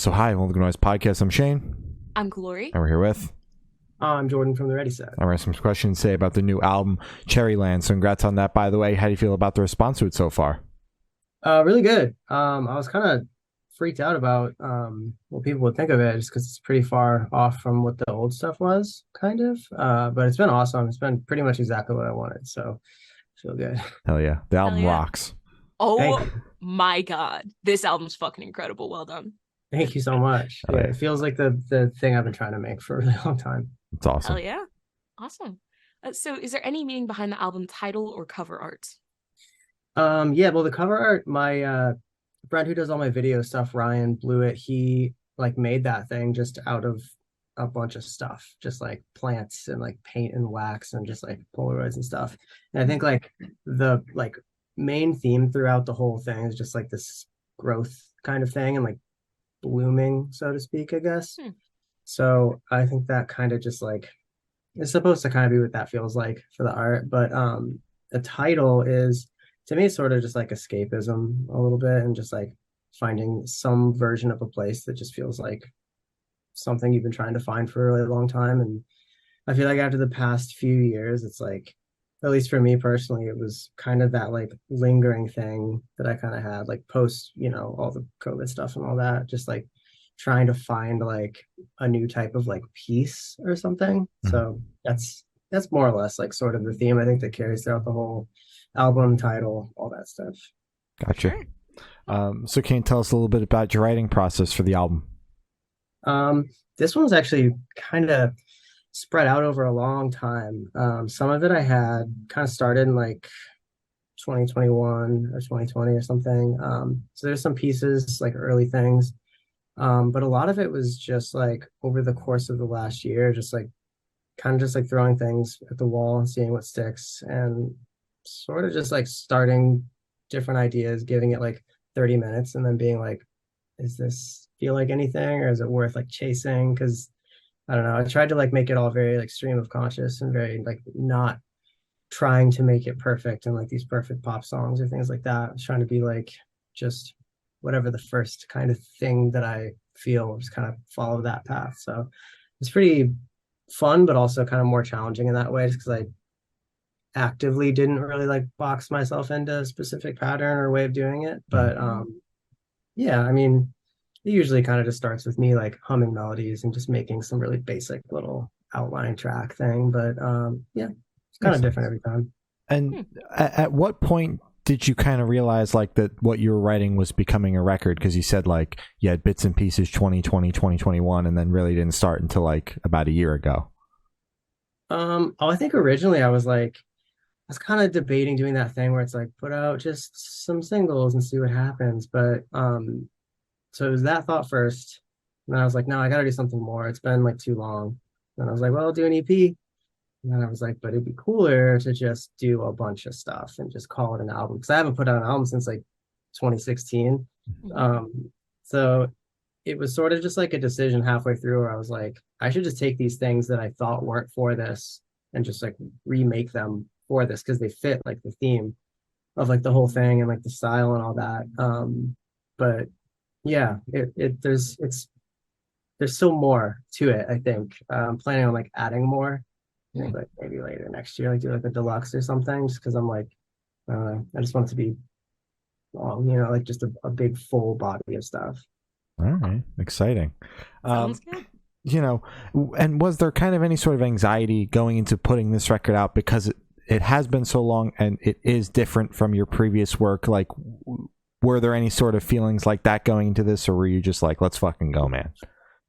So hi, welcome to Noise Podcast. I'm Shane. I'm Glory. And we're here with... I'm Jordan from the Ready Set. I have some questions to say about the new album, Cherryland. So congrats on that, by the way. How do you feel about the response to it so far? Really good. I was kind of freaked out about what people would think of it, just because it's pretty far off from what the old stuff was, kind of. But it's been awesome. It's been pretty much exactly what I wanted, so I feel good. Hell yeah. The album yeah. rocks. Oh my God. This album's fucking incredible. Well done. Thank you so much. Yeah, it feels like the thing I've been trying to make for a really long time. It's awesome. Hell yeah. Awesome. So is there any meaning behind the album title or cover art? Yeah, well, the cover art, my friend who does all my video stuff, Ryan Blewett, he like made that thing just out of a bunch of stuff, just like plants and like paint and wax and just like Polaroids and stuff. And I think like the main theme throughout the whole thing is just like this growth kind of thing and like blooming, so to speak, I guess. So I think that kind of just like it's supposed to kind of be what that feels like for the art. But the title is, to me, it's sort of just like escapism a little bit, and just like finding some version of a place that just feels like something you've been trying to find for a really long time. And I feel like after the past few years, it's like, at least for me personally, it was kind of that like lingering thing that I kind of had like post, all the COVID stuff and all that, just like trying to find like a new type of like peace or something. Mm-hmm. So that's more or less like sort of the theme I think that carries throughout the whole album, title, all that stuff. Gotcha. So can you tell us a little bit about your writing process for the album? This one's actually kind of spread out over a long time. Some of it I had kind of started in like 2021 or 2020 or something. So there's some pieces, like early things. But a lot of it was just like over the course of the last year, just like kind of just like throwing things at the wall and seeing what sticks, and sort of just like starting different ideas, giving it like 30 minutes and then being like, is this feel like anything, or is it worth like chasing? Because I don't know, I tried to like make it all very like stream of conscious and very like not trying to make it perfect and like these perfect pop songs or things like that. I was trying to be like just whatever the first kind of thing that I feel, just kind of follow that path. So it's pretty fun, but also kind of more challenging in that way, just because I actively didn't really like box myself into a specific pattern or way of doing it. But yeah, I mean, it usually kind of just starts with me like humming melodies and just making some really basic little outline track thing. But yeah, it's kind of different every time. And at what point did you kind of realize like that what you were writing was becoming a record? Because you said like you had bits and pieces 2020, 2021, and then really didn't start until like about a year ago. I think originally I was kind of debating doing that thing where it's like put out just some singles and see what happens. But so it was that thought first, and then I was like, no, I got to do something more. It's been like too long. And I was like, well, I'll do an EP. And then I was like, but it'd be cooler to just do a bunch of stuff and just call it an album, because I haven't put out an album since like 2016. So it was sort of just like a decision halfway through where I was like, I should just take these things that I thought weren't for this and just like remake them for this, because they fit like the theme of like the whole thing and like the style and all that. But yeah, there's still more to it, I think. I'm planning on like adding more. I think like maybe later next year, like do like a deluxe or something, just because I'm like, I just want it to be long, like just a big full body of stuff. All right, exciting. Sounds good. And was there kind of any sort of anxiety going into putting this record out, because it has been so long and it is different from your previous work? Like, were there any sort of feelings like that going into this, or were you just like, let's fucking go, man?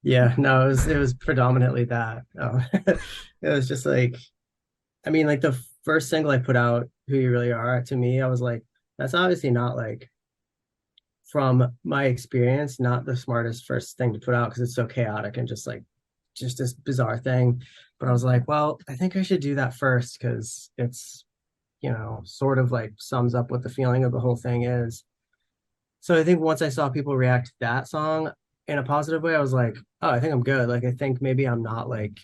Yeah, no, it was predominantly that. It was just like, I mean, like the first single I put out, Who You Really Are, to me, I was like, that's obviously not like, from my experience, not the smartest first thing to put out, because it's so chaotic and just this bizarre thing. But I was like, well, I think I should do that first, because it's, sort of like sums up what the feeling of the whole thing is. So I think once I saw people react to that song in a positive way, I was like, oh, I think I'm good. Like, I think maybe I'm not like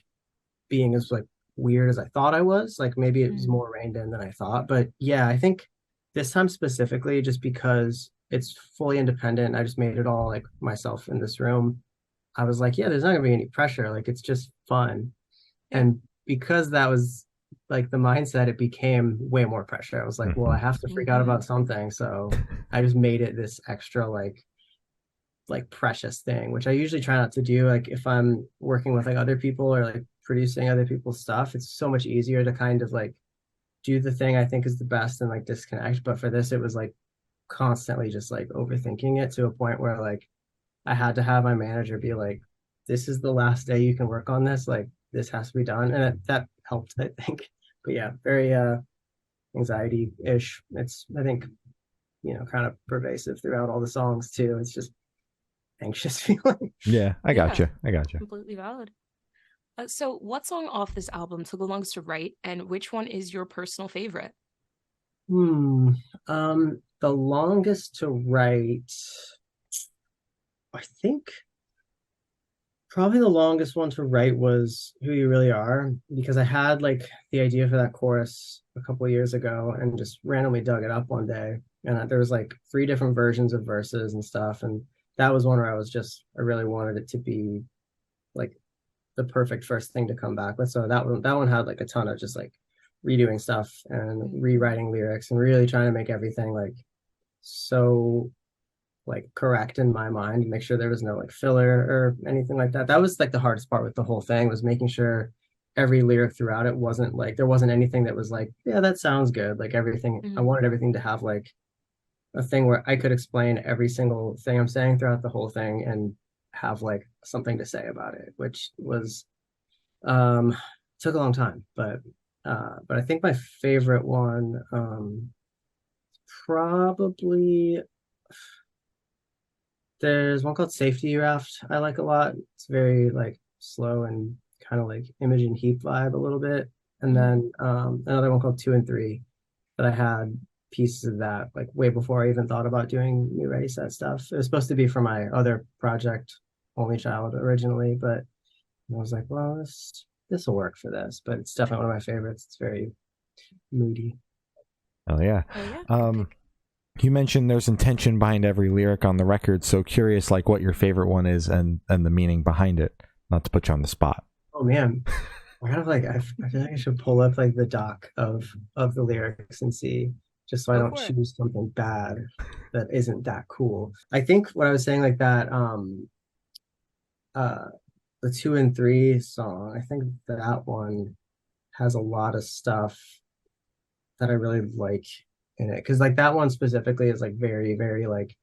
being as like weird as I thought I was. Like maybe it was more reined in than I thought. But yeah, I think this time specifically, just because it's fully independent. I just made it all like myself in this room. I was like, yeah, there's not gonna be any pressure. Like it's just fun. Yeah. And because that was like the mindset, it became way more pressure. I was like, well, I have to freak out Mhm. about something. So I just made it this extra like precious thing, which I usually try not to do. Like if I'm working with like other people or like producing other people's stuff, it's so much easier to kind of like do the thing I think is the best and like disconnect. But for this, it was like constantly just like overthinking it to a point where like I had to have my manager be like, this is the last day you can work on this. Like this has to be done. And that helped, I think. But yeah, very anxiety-ish. It's I think, kind of pervasive throughout all the songs too. It's just anxious feeling. Yeah, I got Yeah. you. I got you. Completely valid. So, what song off this album took the longest to write, and which one is your personal favorite? The longest to write, I think probably the longest one to write was Who You Really Are, because I had like the idea for that chorus a couple of years ago and just randomly dug it up one day. And there was like three different versions of verses and stuff. And that was one where I really wanted it to be like the perfect first thing to come back with. So that one had like a ton of just like redoing stuff and rewriting lyrics and really trying to make everything like so like correct in my mind, make sure there was no like filler or anything like that. That was like the hardest part with the whole thing, was making sure every lyric throughout it wasn't like there wasn't anything that was like, yeah, that sounds good. Like everything, I Mhm. wanted everything to have like a thing where I could explain every single thing I'm saying throughout the whole thing and have like something to say about it, which was took a long time, but I think my favorite one probably there's one called Safety Raft I like a lot. It's very like slow and kind of like Imogen Heap vibe a little bit. And Mhm. then another one called 2 and 3 that I had pieces of that like way before I even thought about doing new Ready Set stuff. It was supposed to be for my other project, Only Child, originally, but I was like, well, this will work for this. But it's definitely one of my favorites. It's very moody. Oh yeah. Oh yeah, good pick. You mentioned there's intention behind every lyric on the record, so curious like what your favorite one is and the meaning behind it. Not to put you on the spot. Oh man, I kind of like I feel like I should pull up like the doc of the lyrics and see, just so I Go don't for it. choose something bad that isn't that cool. I think what I was saying like that uh the 2 and 3 song, I think that one has a lot of stuff that I really like in it, because like that one specifically is like very very like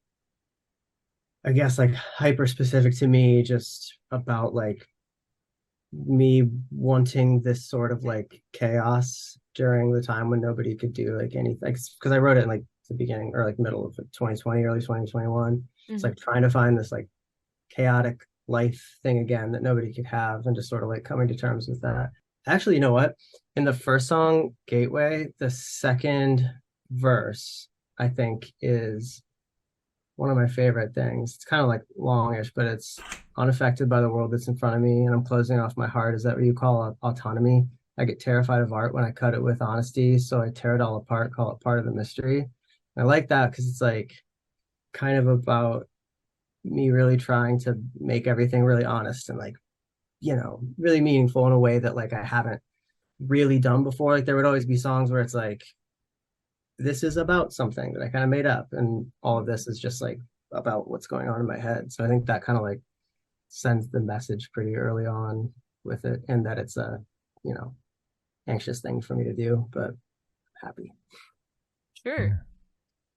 I guess like hyper specific to me, just about like me wanting this sort of like chaos during the time when nobody could do like anything, because I wrote it in like the beginning or like middle of 2020, early 2021. It's Mhm. like trying to find this like chaotic life thing again that nobody could have, and just sort of like coming to terms with that. Actually, you know what, in the first song Gateway, the second verse I think is one of my favorite things. It's kind of like longish, but it's unaffected by the world that's in front of me, and I'm closing off my heart. Is that what you call autonomy? I get terrified of art when I cut it with honesty, so I tear it all apart, call it part of the mystery. And I like that because it's like kind of about me really trying to make everything really honest and like, really meaningful in a way that like I haven't really done before. Like there would always be songs where it's like, this is about something that I kind of made up, and all of this is just like about what's going on in my head. So I think that kind of like sends the message pretty early on with it, and that it's a, you know, anxious thing for me to do, but happy. Sure.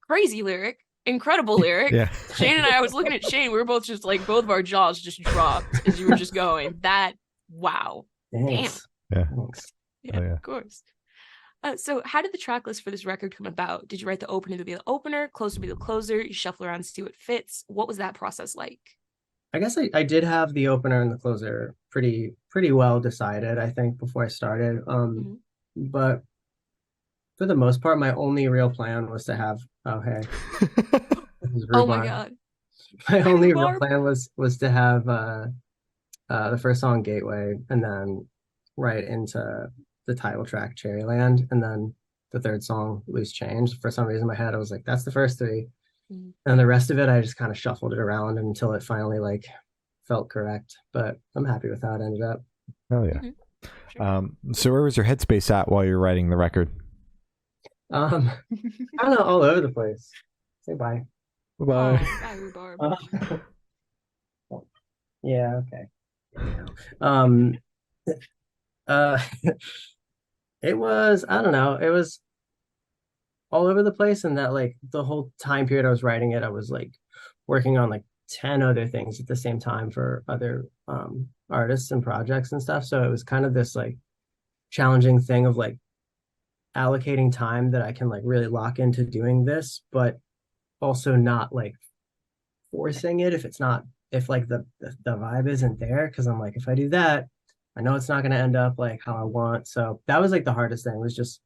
Crazy lyric. Incredible lyric. Yeah. Shane and I was looking at Shane. We were both just like, both of our jaws just dropped as you were just going. That, wow. Damn. Thanks. Yeah. Thanks. Yeah, Oh yeah. of course. So, how did the track list for this record come about? Did you write the opener to be the opener, closer to be the closer? You shuffle around to see what fits. What was that process like? I guess I did have the opener and the closer pretty well decided, I think, before I started. Mhm. But for the most part, my only real plan was to have, oh hey, this is Oh my rhubarb. god. My Hi, only real rhubarb. plan was to have the first song Gateway, and then right into the title track Cherryland, and then the third song Loose Change. For some reason in my head I was like, that's the first three. Mhm. And the rest of it, I just kind of shuffled it around until it finally like felt correct. But I'm happy with how it ended up. Oh yeah. Mhm. Sure. So where was your headspace at while you're writing the record? Um, I don't know, all over the place. Say bye. Bye Oh, bye. bye, rhubarb. Uh, yeah, okay. Um, uh, it was, I don't know, it was all over the place. And that like the whole time period I was writing it, I was like working on like 10 other things at the same time for other artists and projects and stuff. So it was kind of this like challenging thing of like allocating time that I can like really lock into doing this, but also not like forcing it if it's not if like the vibe isn't there. Cause I'm like, if I do that, I know it's not gonna end up like how I want. So that was like the hardest thing was just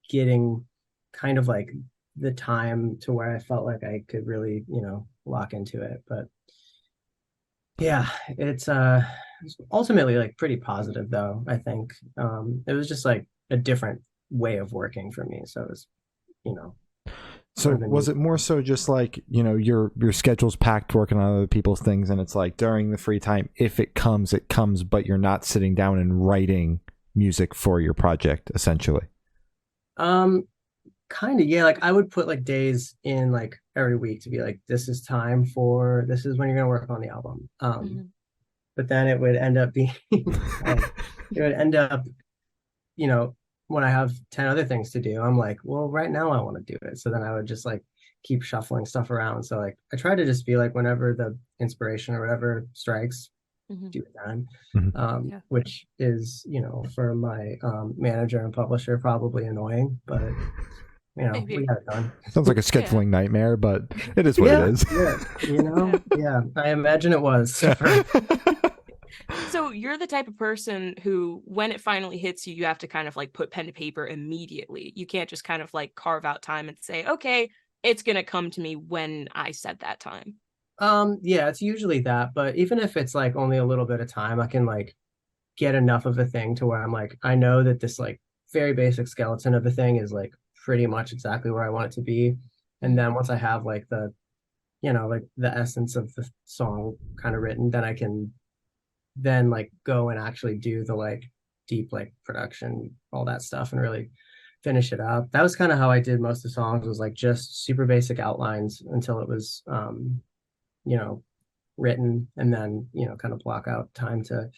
getting kind of like the time to where I felt like I could really, lock into it. But yeah, it's ultimately like pretty positive though, I think. It was just like a different way of working for me. So it was, you know, sort So of a was new it more so just like, your schedule's packed working on other people's things, and it's like during the free time, if it comes, but you're not sitting down and writing music for your project, essentially? um kind of, yeah. Like I would put like days in like every week to be like, this is when you're gonna work on the album. Mhm. But then it would end up being it would end up, you know, when I have 10 other things to do, I'm like, well, right now I want to do it. So then I would just like keep shuffling stuff around. So like I try to just be like whenever the inspiration or whatever strikes, Mhm. do it then. Mhm. Yeah. Which is, for my manager and publisher probably annoying, but we Maybe. got it done. Sounds like a Yeah. scheduling nightmare, but it is what it Yeah, is. yeah, Yeah. yeah, I imagine it was. So you're the type of person who, when it finally hits you, you have to kind of like put pen to paper immediately. You can't just kind of like carve out time and say, okay, it's gonna come to me when I set that time. Yeah, it's usually that, but even if it's like only a little bit of time, I can like get enough of a thing to where I'm like, I know that this like very basic skeleton of the thing is like pretty much exactly where I want it to be. And Mhm. then once I have like like the essence of the song kind of written, then I can then like go and actually do the like deep like production, all that stuff, and really finish it up. That was kind of how I did most of the songs, was like just super basic outlines until it was you know, written, and then, kind of block out time to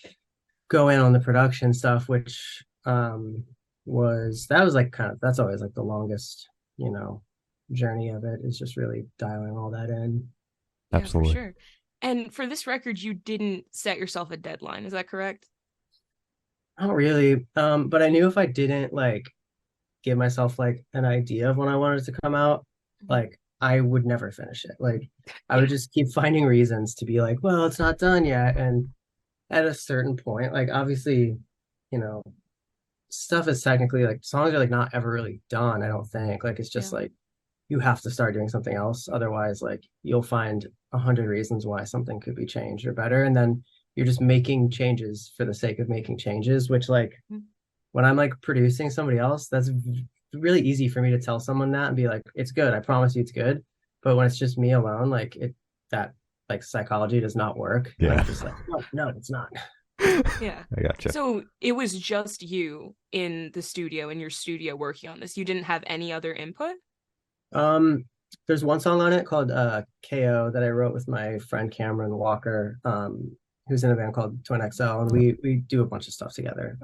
go in on the production stuff, which was like that's always like the longest, journey of it, is just really dialing all that in. Yeah, for Absolutely. sure. And for this record, you didn't set yourself a deadline. Is that correct? Not really. But I knew if I didn't like give myself like an idea of when I wanted it to come out, Mhm. like I would never finish it. Like I would Yeah. just keep finding reasons to be like, well, it's not done yet. And at a certain point, like obviously, you know, stuff is technically like songs are like not ever really done, I don't think. Like it's just Yeah. like you have to start doing something else. Otherwise, like you'll find 100 reasons why something could be changed or better. And then you're just making changes for the sake of making changes, which like Mhm. when I'm like producing somebody else, that's really easy for me to tell someone that and be like, it's good. I promise you it's good. But when it's just me alone, like that like psychology does not work. And Yeah. I'm just like, no, no, it's not. Yeah. I gotcha. So it was just you in the studio, in your studio working on this. You didn't have any other input? Um, there's one song on it called KO that I wrote with my friend Cameron Walker, who's in a band called Twin XL, and we do a bunch of stuff together.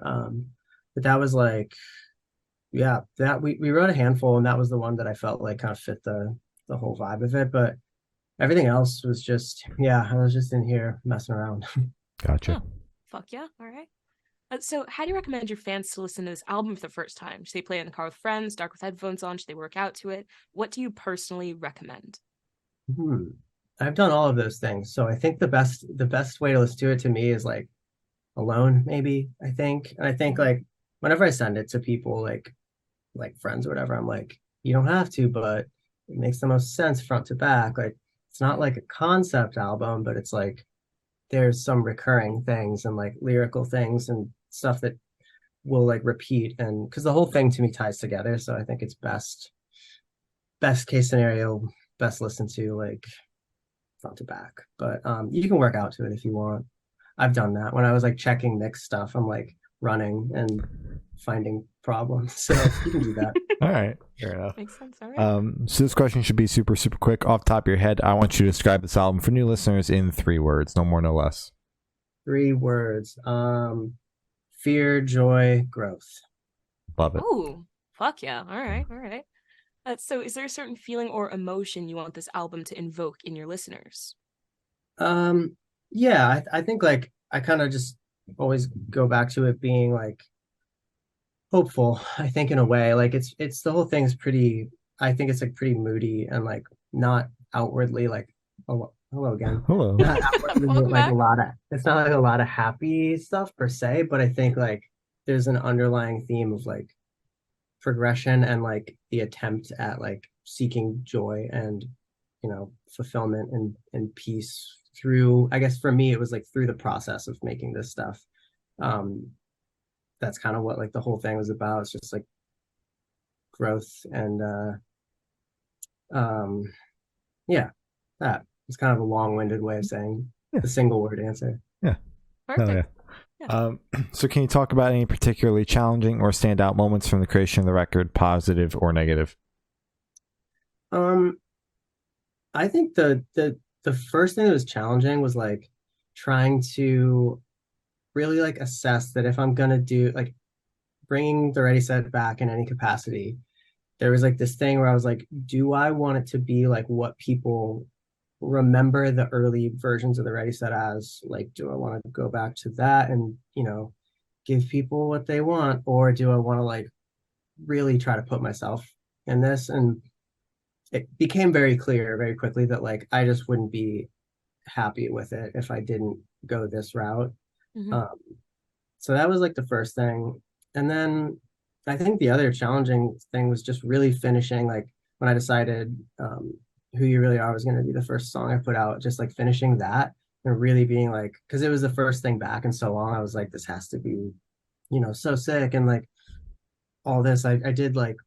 But that was like, yeah, that we wrote a handful, and that was the one that I felt like kind of fit the whole vibe of it. But everything else was just, yeah, I was just in here messing around. Gotcha. Oh, fuck yeah. All right. So, how do you recommend your fans to listen to this album for the first time? Should they play it in the car with friends, dark with headphones on? Should they work out to it? What do you personally recommend? Hmm. I've done all of those things, so I think the best way to listen to it to me is like alone, maybe. I think, and I think Mhm. like whenever I send it to people, like friends or whatever, I'm like, you don't have to, but it makes the most sense front to back. Like it's not Yeah. like a concept album, but it's like there's some recurring things and like lyrical things and stuff that will like repeat, and because the whole thing to me ties together. So I think it's best case scenario, best listened to like front to back. But you can work out to it if you want. I've done that when I was like checking mix stuff. I'm like running and finding problems, so you can do that. All right, fair enough. Makes sense. All right. So this question should be super quick. Off the top of your head, I want you to describe this album for new listeners in 3 words, no more, no less. 3 words. Fear, joy, growth. Love it. Ooh, fuck yeah. All right. So is there a certain feeling or emotion you want this album to invoke in your listeners? Yeah, I think like I kind of just always go back to it being like hopeful. I think in a way, like it's the whole thing's pretty. I think it's like pretty moody and like not outwardly like hello again. Hello. Not outwardly Welcome like back. a lot of. It's not like a lot of happy stuff per se, but I think like there's an underlying theme of like progression and like the attempt at like seeking joy and fulfillment and peace through, I guess for me it was like through the process of making this stuff. That's kind of what like the whole thing was about. It's just like growth and yeah, that it's kind of a long-winded way of saying the single word answer. Perfect. So can you talk about any particularly challenging or standout moments from the creation of the record, positive or negative? I think the first thing that was challenging was like trying to really like assess that if I'm gonna do like bringing the Ready Set back in any capacity, there was like this thing where I was like, do I want it to be like what people remember the early versions of the Ready Set as? Like, do I want to go back to that and give people what they want, or do I want to like really try to put myself in this? And it became very clear very quickly that like I just wouldn't be happy with it if I didn't go this route. Mm-hmm. So that was like the first thing. And then I think the other challenging thing was just really finishing, like when I decided Who You Really Are was going to be the first song I put out, just like finishing that and really being like, because it was the first thing back in so long, I was like, this has to be, so sick. And like all this, I did like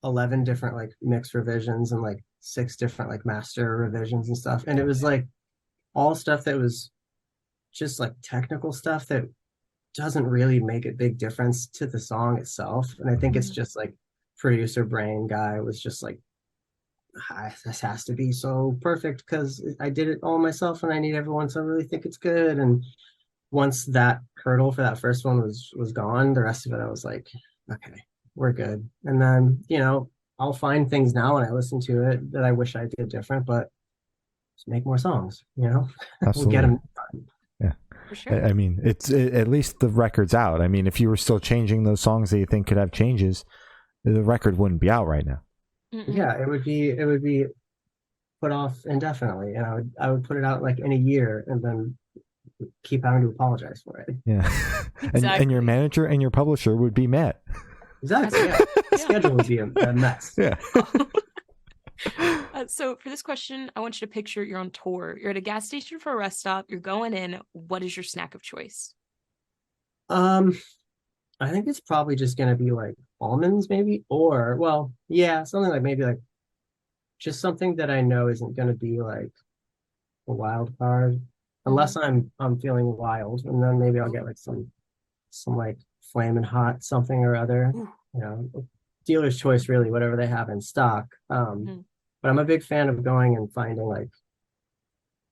11 different like mix revisions and like 6 different like master revisions and stuff. And it was like all stuff that was just like technical stuff that doesn't really make a big difference to the song itself. And I think it's just like producer brain guy was just like, this has to be so perfect because I did it all myself and I need everyone to really think it's good. And once that hurdle for that first one was gone, the rest of it I was like, okay, we're good. And then I'll find things now when I listen to it that I wish I did different, but just make more songs. We'll get them. Yeah. For sure. I mean, at least the record's out. I mean, if you were still changing those songs that you think could have changes, the record wouldn't be out right now. Mm-mm. Yeah, it would be put off indefinitely, and I would put it out like in a year and then keep having to apologize for it. Yeah. Exactly. and your manager and your publisher would be mad. Exactly. Yeah. The schedule would be a mess. Yeah. So for this question, I want you to picture you're on tour. You're at a gas station for a rest stop. You're going in. What is your snack of choice? I think it's probably just gonna be like almonds, maybe, or well, yeah, something like maybe like just something that I know isn't gonna be like a wild card, unless I'm feeling wild, and then maybe I'll get like some like flaming hot something or other, dealer's choice really, whatever they have in stock. But I'm a big fan of going and finding like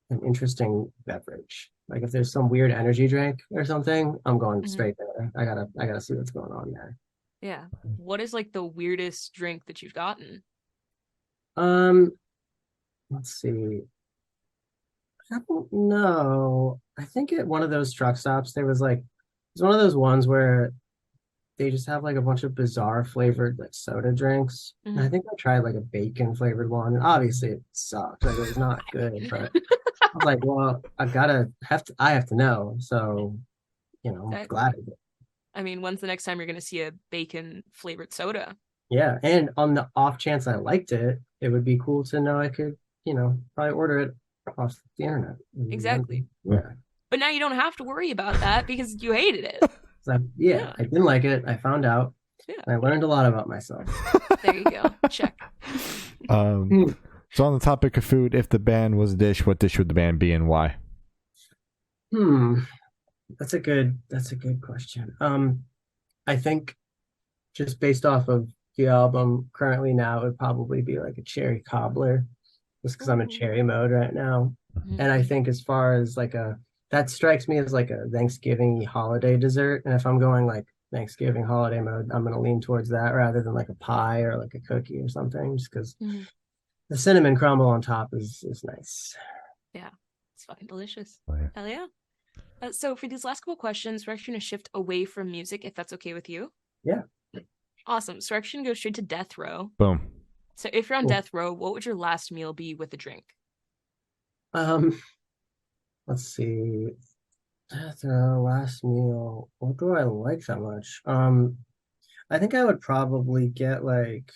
an interesting beverage. Like if there's some weird energy drink or something, I'm going straight there. I gotta see what's going on there. Yeah. What is like the weirdest drink that you've gotten? Let's see. I don't know. I think at one of those truck stops, it's one of those ones where they just have like a bunch of bizarre flavored like soda drinks. And I think I tried like a bacon flavored one. And obviously it sucked. Like it was not good, but I was like, well, I have to know. So, I'm glad I did. I mean, when's the next time you're going to see a bacon flavored soda? Yeah. And on the off chance I liked it, it would be cool to know I could, probably order it off the internet. Exactly. Yeah. But now you don't have to worry about that because you hated it. So, yeah, I didn't like it. I found out. Yeah. And I learned a lot about myself. There you go. Check. So on the topic of food, if the band was a dish, what dish would the band be and why? That's a good question. I think just based off of the album currently now, it would probably be like a cherry cobbler, just because I'm in cherry mode right now. And I think as far as like that strikes me as like a Thanksgiving holiday dessert. And if I'm going like Thanksgiving holiday mode, I'm going to lean towards that rather than like a pie or like a cookie or something, just because the cinnamon crumble on top is nice. Yeah, it's fucking delicious. Oh, yeah. Hell yeah. So for these last couple questions, we're actually going to shift away from music, if that's okay with you. Yeah. Awesome. So we're actually going to go straight to death row. Boom. So if you're on death row, what would your last meal be with a drink? Let's see. Death row, last meal. What do I like that much? I think I would probably get like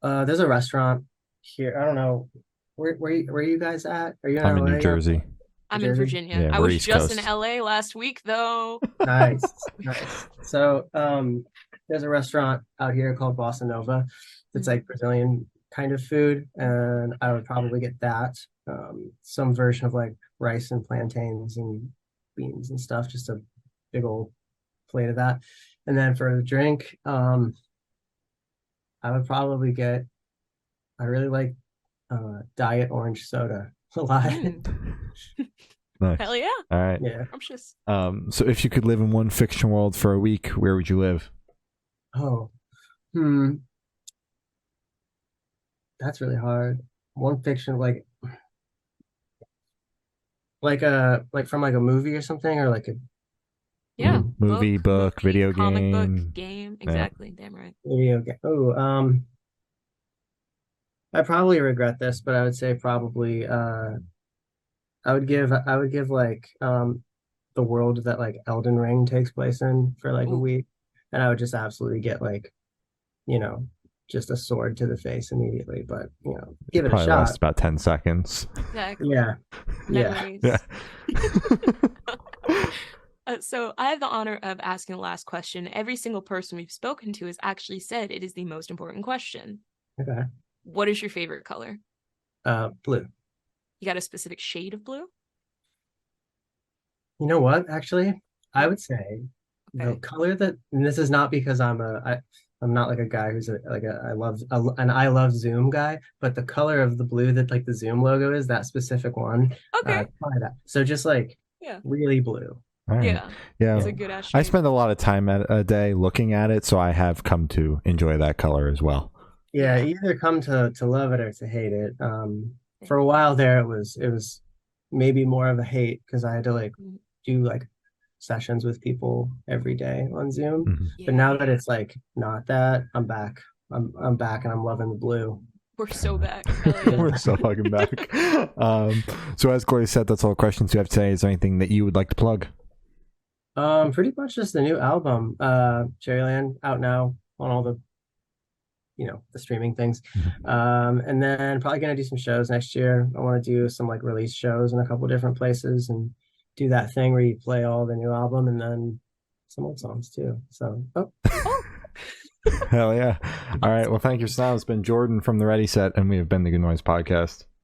there's a restaurant here. I don't know. Where are you guys at? Are you in I'm in LA? New Jersey. I'm in Virginia. Yeah, I we're was East just in Coast. LA last week, though. Nice. So, there's a restaurant out here called Bossa Nova. It's like Brazilian kind of food, and I would probably get that. Some version of like rice and plantains and beans and stuff, just a big old plate of that. And then for the drink, I would probably get, I really like diet orange soda a lot. Nice. Hell yeah. All right. Yeah. Scrumptious. So if you could live in one fiction world for a week, where would you live? Oh, that's really hard. One fiction, like from like a movie or something, or like a Yeah. Movie, book, video comic game. book, game. Exactly. Damn right. video game. Oh, I probably regret this, but I would say probably I would give like the world that like Elden Ring takes place in for like a week, and I would just absolutely get like, just a sword to the face immediately, but give it Probably a shot. lasts about 10 seconds. Exactly. Yeah. Memories. Yeah. So I have the honor of asking the last question. Every single person we've spoken to has actually said it is the most important question. Okay. What is your favorite color? Blue. You got a specific shade of blue? You know what? Actually, I would say the color that, and this is not because I'm not like a guy who's an I love Zoom guy, but the color of the blue that like the Zoom logo is, that specific one. Okay. Probably that. So just like really blue. All right. Yeah. It's a good ass shade. I spend a lot of time a day looking at it, so I have come to enjoy that color as well. Yeah, you either come to love it or to hate it. For a while there, it was maybe more of a hate because I had to like do like sessions with people every day on Zoom. Mm-hmm. But now that it's like not that, I'm back. I'm back and I'm loving the blue. We're so back. We're so fucking back. So as Gloria said, that's all the questions we have today. Is there anything that you would like to plug? Pretty much just the new album, Cherryland, out now on all the the streaming things. And then probably gonna do some shows next year. I want to do some like release shows in a couple different places and do that thing where you play all the new album and then some old songs too. So Hell yeah. All right. Well, thank you, Sal. It's been Jordan from the Ready Set, and we have been the Good Noise Podcast.